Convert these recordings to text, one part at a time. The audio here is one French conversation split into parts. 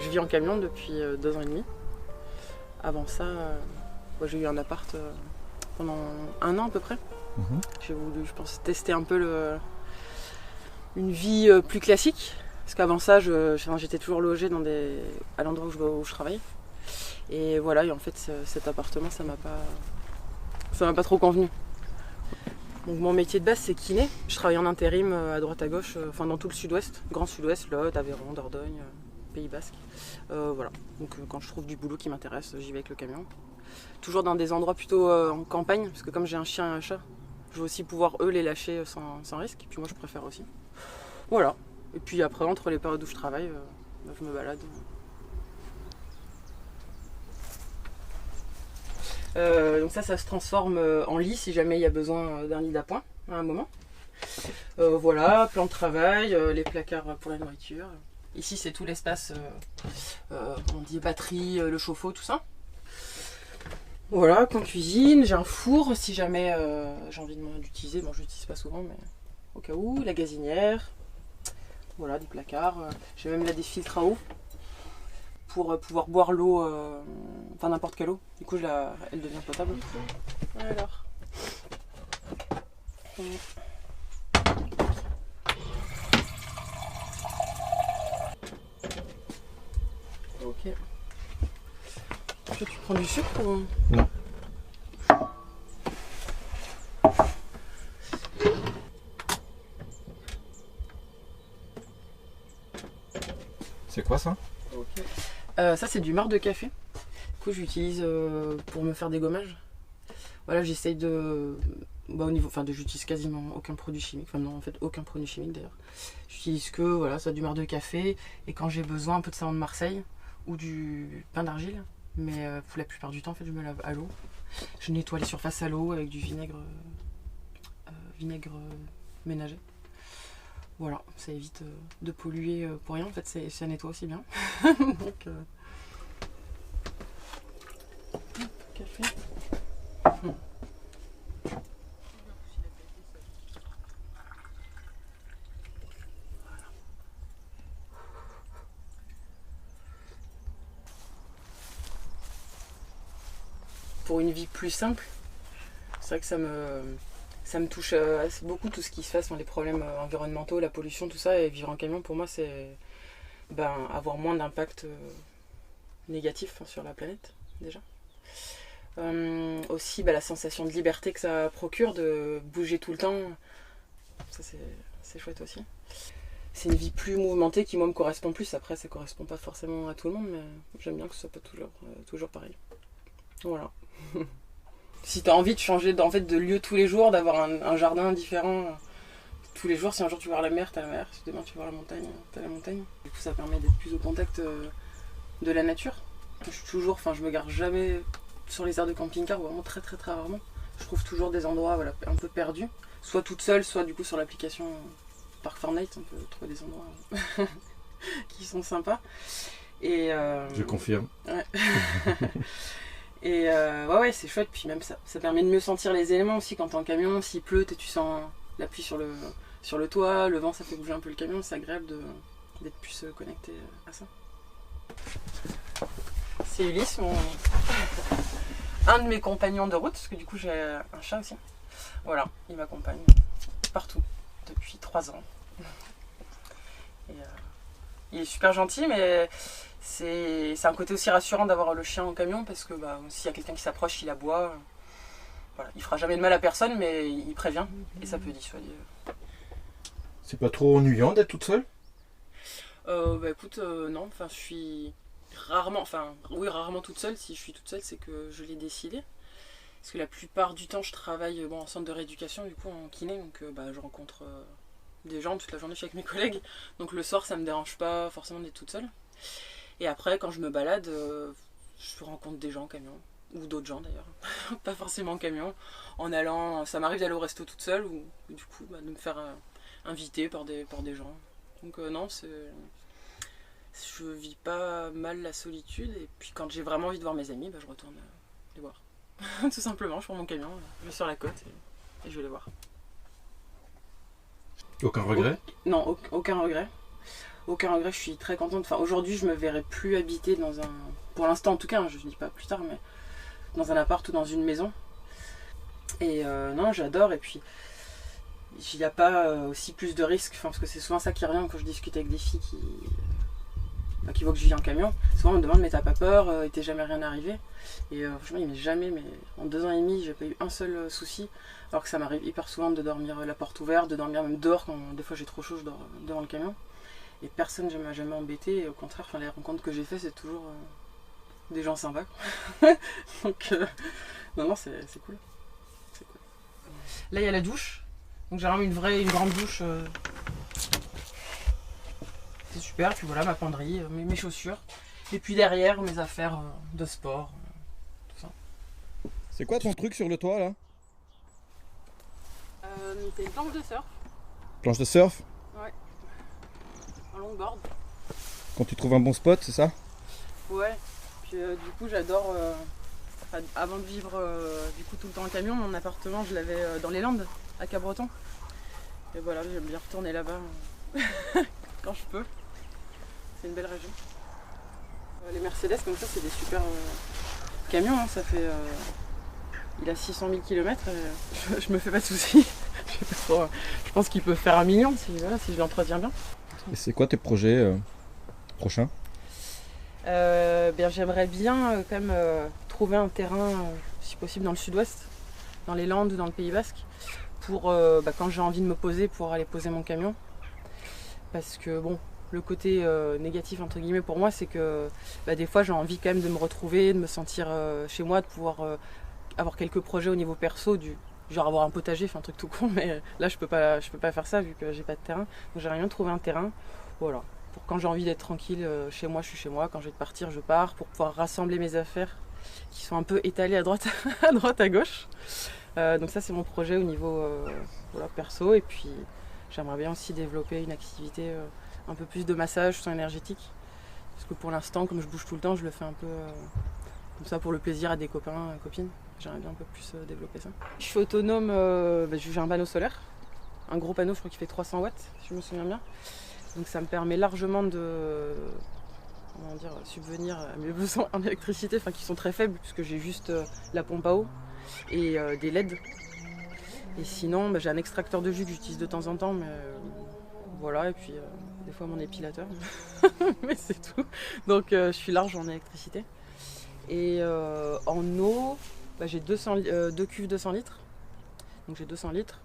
Je vis en camion depuis 2 ans et demi. Avant ça, j'ai eu un appart pendant 1 an à peu près. J'ai voulu, je pense, tester un peu une vie plus classique. Parce qu'avant ça, j'étais toujours logée à l'endroit où je travaille. Et voilà, et en fait, cet appartement, ça m'a pas trop convenu. Donc mon métier de base, c'est kiné. Je travaille en intérim à droite à gauche, dans tout le sud-ouest, Grand Sud-Ouest, Lot, Aveyron, Dordogne, Pays Basque. Voilà. Donc quand je trouve du boulot qui m'intéresse, j'y vais avec le camion. Toujours dans des endroits plutôt en campagne, parce que comme j'ai un chien et un chat, je veux aussi pouvoir eux les lâcher sans risque. Et puis moi, je préfère aussi. Voilà. Et puis après, entre les périodes où je travaille, je me balade. Donc ça se transforme en lit si jamais il y a besoin d'un lit d'appoint à un moment. Voilà, plan de travail, les placards pour la nourriture. Ici c'est tout l'espace, on dit batterie, le chauffe-eau, tout ça. Voilà, coin cuisine, j'ai un four si jamais j'ai envie d'utiliser, bon je l'utilise pas souvent mais au cas où, la gazinière, voilà, des placards, j'ai même là des filtres à eau pour pouvoir boire l'eau, n'importe quelle eau. Du coup, elle devient potable. Alors. Ok. Tu prends du sucre ou... Non. C'est quoi ça? Okay. Ça c'est du marc de café. Du coup j'utilise pour me faire des gommages. Voilà, j'essaye j'utilise quasiment aucun produit chimique. Enfin non, en fait aucun produit chimique d'ailleurs. J'utilise que ça du marc de café et quand j'ai besoin un peu de savon de Marseille ou du pain d'argile. Mais pour la plupart du temps en fait je me lave à l'eau. Je nettoie les surfaces à l'eau avec du vinaigre ménager. Voilà, ça évite de polluer pour rien, en fait ça nettoie aussi bien. Donc, café. Pour une vie plus simple, c'est vrai que ça me touche beaucoup tout ce qui se passe, les problèmes environnementaux, la pollution, tout ça, et vivre en camion pour moi c'est avoir moins d'impact négatif sur la planète déjà. Aussi la sensation de liberté que ça procure de bouger tout le temps, ça c'est chouette aussi. C'est une vie plus mouvementée qui moi me correspond plus, après ça correspond pas forcément à tout le monde mais j'aime bien que ce soit pas toujours pareil. Voilà. Si tu as envie de changer de lieu tous les jours, d'avoir un jardin différent tous les jours, si un jour tu veux voir la mer, t'as la mer, si demain tu veux voir la montagne, t'as la montagne. Du coup ça permet d'être plus au contact de la nature. Je me gare jamais sur les aires de camping-car, vraiment très très très rarement. Je trouve toujours des endroits un peu perdus, soit toute seule, soit du coup sur l'application Park Fortnite, on peut trouver des endroits qui sont sympas. Et, je confirme. Ouais. Et ouais c'est chouette, puis même ça permet de mieux sentir les éléments aussi quand t'es en camion, s'il pleut tu sens la pluie sur le toit, le vent ça fait bouger un peu le camion, c'est agréable d'être plus connecté à ça. C'est Ulysse, un de mes compagnons de route, parce que du coup j'ai un chat aussi. Voilà, il m'accompagne partout depuis 3 ans. Et, il est super gentil, mais c'est un côté aussi rassurant d'avoir le chien en camion parce que s'il y a quelqu'un qui s'approche, il aboie. Voilà. Il fera jamais de mal à personne, mais il prévient et ça peut dissuader. C'est pas trop ennuyant d'être toute seule? Écoute, non, je suis rarement toute seule. Si je suis toute seule, c'est que je l'ai décidé. Parce que la plupart du temps, je travaille en centre de rééducation, du coup en kiné, donc je rencontre des gens toute la journée, je suis avec mes collègues. Donc le soir, ça me dérange pas forcément d'être toute seule. Et après, quand je me balade, je rencontre des gens en camion, ou d'autres gens d'ailleurs, pas forcément en camion, en allant, ça m'arrive d'aller au resto toute seule, ou du coup de me faire inviter par des gens. Donc non, je vis pas mal la solitude, et puis quand j'ai vraiment envie de voir mes amis, je retourne les voir. Tout simplement, je prends mon camion, je vais sur la côte et je vais les voir. Aucun regret? Non, aucun regret. aucun regret, je suis très contente. Enfin, aujourd'hui, je me verrais plus habiter dans un... Pour l'instant, en tout cas, hein, je ne dis pas plus tard, mais dans un appart ou dans une maison. Et non, j'adore. Et puis, il n'y a pas aussi plus de risques. Enfin, parce que c'est souvent ça qui revient quand je discute avec des filles qui voient que je vis en camion. Souvent, on me demande, mais t'as pas peur, il t'est jamais rien arrivé. Et franchement, il m'est jamais, mais en 2 ans et demi, j'ai pas eu un seul souci. Alors que ça m'arrive hyper souvent de dormir la porte ouverte, de dormir même dehors quand des fois j'ai trop chaud, je dors devant le camion. Et personne ne m'a jamais embêté. Et au contraire, enfin, les rencontres que j'ai faites, c'est toujours des gens sympas. Donc, non, c'est cool. C'est cool. Là, il y a la douche. Donc, j'ai vraiment une grande douche. C'est super. Puis voilà, ma penderie, mes chaussures. Et puis derrière, mes affaires de sport. Tout ça. C'est quoi ton truc sur le toit là? C'est une planche de surf. Planche de surf? Ouais. Un longboard. Quand tu trouves un bon spot, c'est ça? Ouais. Puis du coup, j'adore. Avant de vivre du coup tout le temps en camion, mon appartement, je l'avais dans les Landes, à Cabreton. Et voilà, j'aime bien retourner là-bas quand je peux. C'est une belle région. Les Mercedes, comme ça, c'est des super camions. Hein. Ça fait. Il a 600 000 km. Je me fais pas de soucis. Je pense qu'il peut faire 1 million si je l'entretiens bien. Et c'est quoi tes projets prochains? J'aimerais bien quand même trouver un terrain, si possible, dans le sud-ouest, dans les Landes ou dans le Pays Basque, pour quand j'ai envie de me poser, pour aller poser mon camion. Parce que bon, le côté négatif entre guillemets pour moi, c'est que des fois j'ai envie quand même de me retrouver, de me sentir chez moi, de pouvoir avoir quelques projets au niveau perso, genre avoir un potager, enfin un truc tout con, mais là je peux pas faire ça vu que j'ai pas de terrain. Donc j'aimerais bien trouver un terrain, voilà. Pour quand j'ai envie d'être tranquille chez moi, je suis chez moi. Quand j'ai de partir, je pars pour pouvoir rassembler mes affaires qui sont un peu étalées à droite, à gauche. Donc ça, c'est mon projet au niveau perso. Et puis, j'aimerais bien aussi développer une activité un peu plus de massage, soins énergétiques. Parce que pour l'instant, comme je bouge tout le temps, je le fais un peu comme ça pour le plaisir à des copains, copines. J'aimerais bien un peu plus développer ça. Je suis autonome, j'ai un panneau solaire. Un gros panneau, je crois qu'il fait 300 watts, si je me souviens bien. Donc ça me permet largement de subvenir à mes besoins en électricité, qui sont très faibles, puisque j'ai juste la pompe à eau et des LED. Et sinon, j'ai un extracteur de jus que j'utilise de temps en temps, mais voilà, et puis des fois mon épilateur, mais c'est tout. Donc je suis large en électricité. Et en eau, j'ai 2 cuves de 100 litres. Donc j'ai 200 litres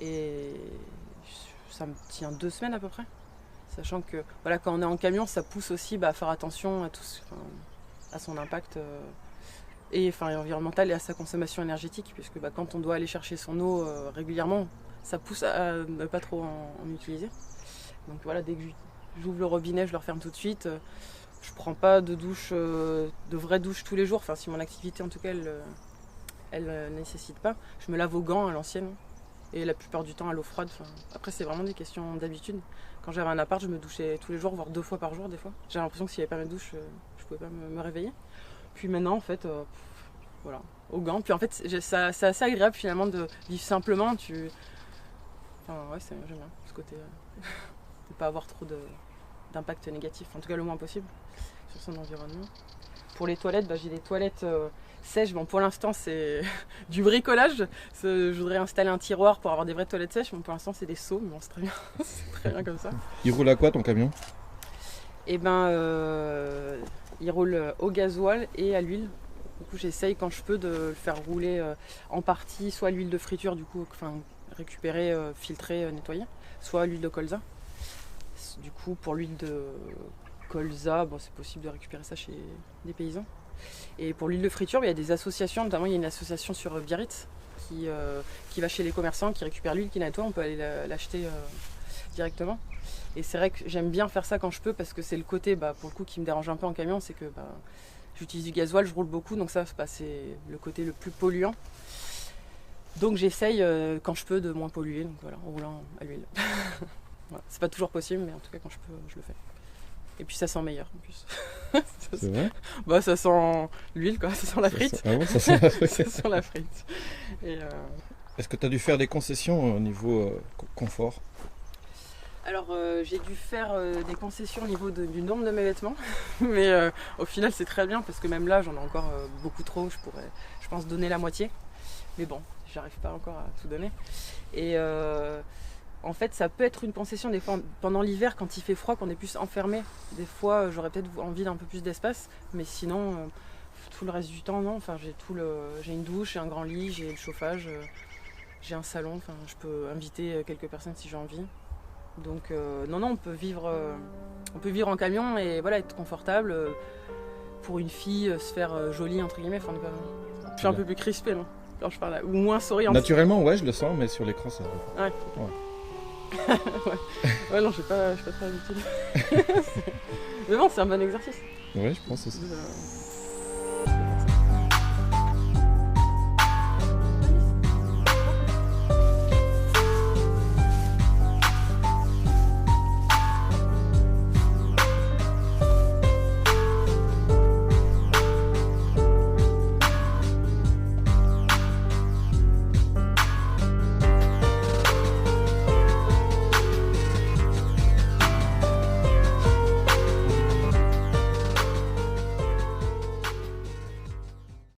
et ça me tient 2 semaines à peu près. Sachant que quand on est en camion, ça pousse aussi à faire attention à son impact environnemental et à sa consommation énergétique, puisque quand on doit aller chercher son eau régulièrement, ça pousse à ne pas trop en utiliser. Donc voilà, dès que j'ouvre le robinet, je le referme tout de suite. Je prends pas de douche, de vraie douche tous les jours, si mon activité en tout cas elle nécessite pas. Je me lave aux gants à l'ancienne. Et la plupart du temps à l'eau froide. Après, c'est vraiment des questions d'habitude. Quand j'avais un appart, je me douchais tous les jours, voire 2 fois par jour des fois. J'avais l'impression que s'il n'y avait pas ma douche, je pouvais pas me réveiller. Puis maintenant, en fait, voilà, aux gants. Puis en fait, c'est assez agréable finalement de vivre simplement. J'aime bien ce côté de pas avoir trop d'impact négatif, en tout cas le moins possible, sur son environnement. Pour les toilettes, j'ai des toilettes sèches. Bon, pour l'instant, c'est du bricolage. Je voudrais installer un tiroir pour avoir des vraies toilettes sèches. Bon, pour l'instant, c'est des seaux, mais bon, c'est très bien. C'est très bien comme ça. Il roule à quoi ton camion? Il roule au gasoil et à l'huile. Du coup, j'essaye quand je peux de le faire rouler en partie, soit à l'huile de friture, du coup, récupérer, filtrer, nettoyer, soit à l'huile de colza. Du coup, pour l'huile de colza, c'est possible de récupérer ça chez des paysans. Et pour l'huile de friture, il y a des associations, notamment il y a une association sur Biarritz qui va chez les commerçants, qui récupère l'huile, qui nettoie, on peut aller l'acheter directement. Et c'est vrai que j'aime bien faire ça quand je peux, parce que c'est le côté, pour le coup, qui me dérange un peu en camion, c'est que j'utilise du gasoil, je roule beaucoup, donc ça c'est le côté le plus polluant. Donc j'essaye quand je peux de moins polluer, donc voilà, en roulant à l'huile. Voilà. C'est pas toujours possible, mais en tout cas quand je peux, je le fais. Et puis ça sent meilleur en plus. C'est vrai? Ça sent l'huile, quoi, ça sent la frite. Ah ouais, ça sent la frite. Ça sent la frite. Et Est-ce que tu as dû faire des concessions au niveau confort? Alors j'ai dû faire des concessions au niveau du nombre de mes vêtements, mais au final c'est très bien parce que même là j'en ai encore beaucoup trop, je pourrais je pense donner la moitié, mais bon, j'arrive pas encore à tout donner. Et en fait ça peut être une concession des fois pendant l'hiver quand il fait froid, qu'on est plus enfermé, des fois j'aurais peut-être envie d'un peu plus d'espace, mais sinon tout le reste du temps non, enfin j'ai une douche, j'ai un grand lit, j'ai le chauffage, j'ai un salon, enfin je peux inviter quelques personnes si j'ai envie. Donc non, on peut vivre en camion et voilà, être confortable pour une fille, se faire jolie entre guillemets. Enfin, je suis un peu plus crispée, non, quand je parle, ou moins souriante. Naturellement, ouais, je le sens, mais sur l'écran, ça. Ouais. Ouais, non, je suis pas très habituée. Mais bon, c'est un bon exercice. Ouais, je pense aussi.